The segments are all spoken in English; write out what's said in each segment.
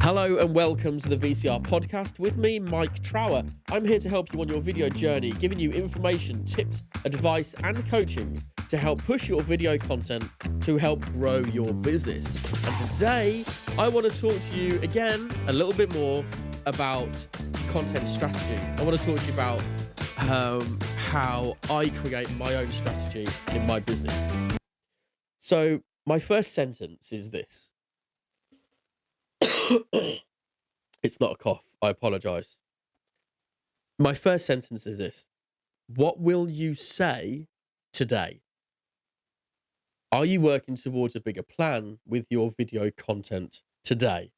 Hello and welcome to the VCR podcast with me, Mike Trower. I'm here to help you on your video journey, giving you information, tips, advice, and coaching to help push your video content to help grow your business. And today, I want to talk to you again a little bit more about content strategy. I want to talk to you about how I create my own strategy in my business. So, my first sentence is this. It's not a cough. I apologize. My first sentence is this. What will you say today? Are you working towards a bigger plan with your video content today?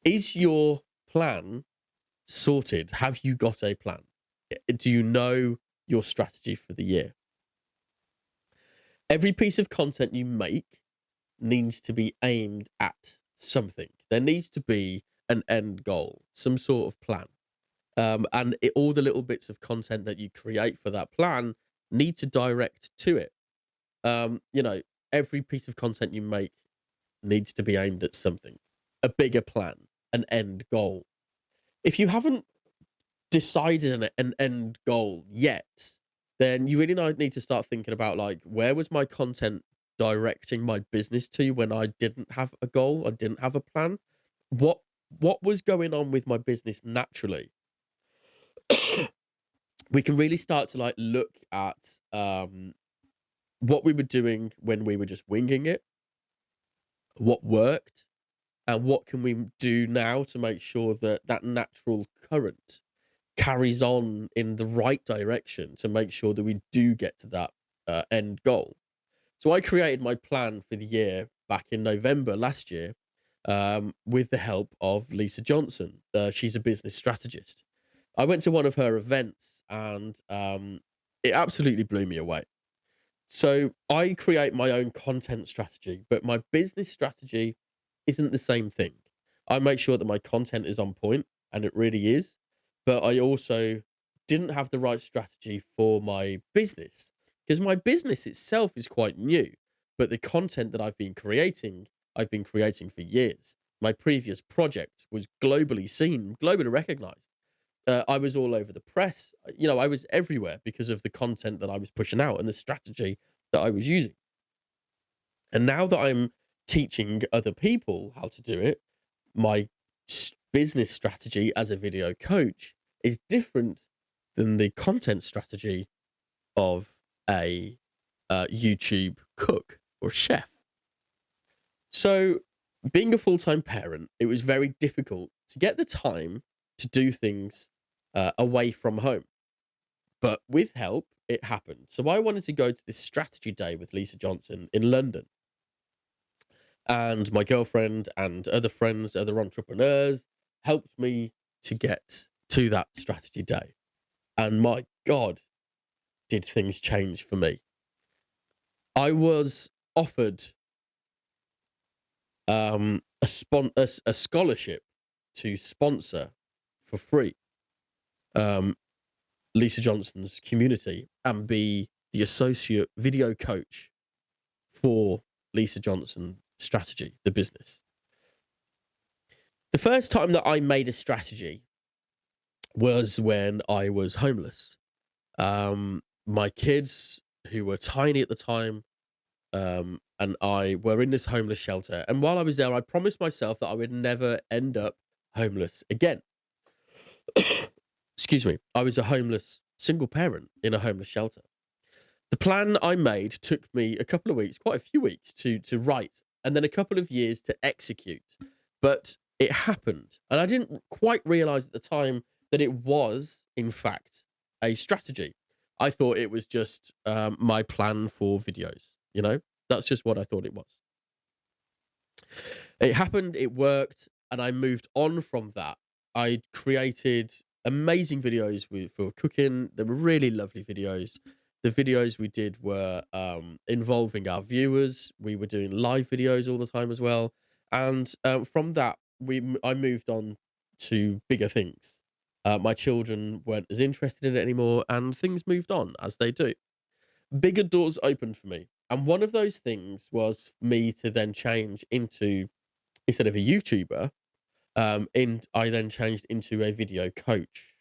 Is your plan sorted? Have you got a plan? Do you know your strategy for the year? Every piece of content you make needs to be aimed at something. There needs to be an end goal, some sort of plan. All the little bits of content that you create for that plan need to direct to it. Every piece of content you make needs to be aimed at something, a bigger plan, an end goal. If you haven't decided an end goal yet, then you really need to start thinking about, like, where was my content directing my business to when I didn't have a goal, I didn't have a plan? What was going on with my business naturally? We can really start to look at what we were doing when we were just winging it, what worked, and what can we do now to make sure that that natural current carries on in the right direction to make sure that we do get to that end goal. So I created my plan for the year back in November last year with the help of Lisa Johnson. She's a business strategist. I went to one of her events and it absolutely blew me away. So I create my own content strategy, but my business strategy isn't the same thing. I make sure that my content is on point, and it really is, but I also didn't have the right strategy for my business. Because my business itself is quite new, but the content that I've been creating for years. My previous project was globally seen, globally recognized. I was all over the press. I was everywhere because of the content that I was pushing out and the strategy that I was using. And now that I'm teaching other people how to do it, my business strategy as a video coach is different than the content strategy of a YouTube cook or chef. So being a full-time parent, it was very difficult to get the time to do things away from home. But with help, it happened. So I wanted to go to this strategy day with Lisa Johnson in London. And my girlfriend and other friends, other entrepreneurs, helped me to get to that strategy day. And my God, did things change for me. I was offered a scholarship to sponsor for free Lisa Johnson's community and be the associate video coach for Lisa Johnson Strategy, the business. The first time that I made a strategy was when I was homeless. My kids, who were tiny at the time, and I were in this homeless shelter. And while I was there, I promised myself that I would never end up homeless again. Excuse me. I was a homeless single parent in a homeless shelter. The plan I made took me a couple of weeks, quite a few weeks to write, and then a couple of years to execute. But it happened. And I didn't quite realize at the time that it was, in fact, a strategy. I thought it was just my plan for videos. That's just what I thought it was. It happened, it worked, and I moved on from that. I created amazing videos for cooking. They were really lovely videos. The videos we did were involving our viewers. We were doing live videos all the time as well. And from that, I moved on to bigger things. My children weren't as interested in it anymore, and things moved on, as they do. Bigger doors opened for me. And one of those things was me to then change into, instead of a YouTuber, And I then changed into a video coach,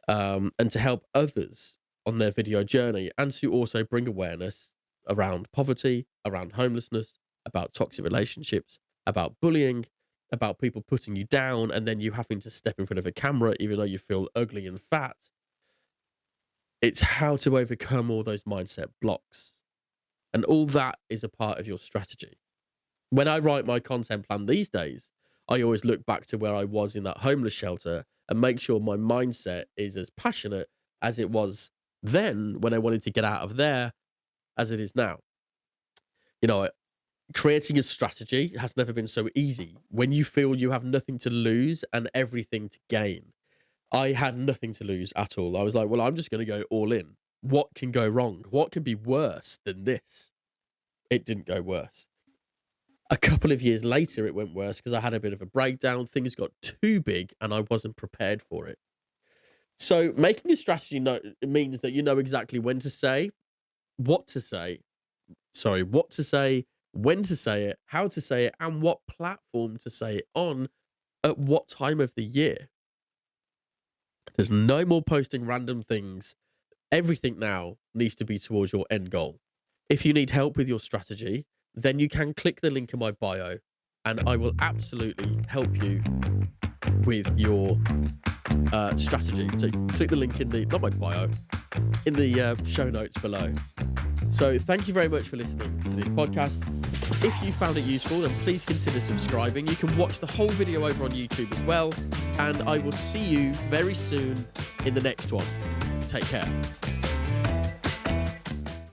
and to help others on their video journey, and to also bring awareness around poverty, around homelessness, about toxic relationships, about bullying, about people putting you down, and then you having to step in front of a camera even though you feel ugly and fat. It's how to overcome all those mindset blocks. And all that is a part of your strategy. When I write my content plan these days, I always look back to where I was in that homeless shelter and make sure my mindset is as passionate as it was then when I wanted to get out of there as it is now. You know, creating a strategy has never been so easy when you feel you have nothing to lose and everything to gain. I had nothing to lose at all. I was like, well, I'm just going to go all in. What can go wrong? What can be worse than this? It didn't go worse. A couple of years later, it went worse because I had a bit of a breakdown. Things got too big and I wasn't prepared for it. So making a strategy means that you know exactly when to say, what to say, when to say it, how to say it, and what platform to say it on at what time of the year. There's no more posting random things. Everything now needs to be towards your end goal. If you need help with your strategy, then you can click the link in my bio and I will absolutely help you with your strategy. So click the link in the, not my bio, in the show notes below. So thank you very much for listening to this podcast. If you found it useful, then please consider subscribing. You can watch the whole video over on YouTube as well. And I will see you very soon in the next one. Take care.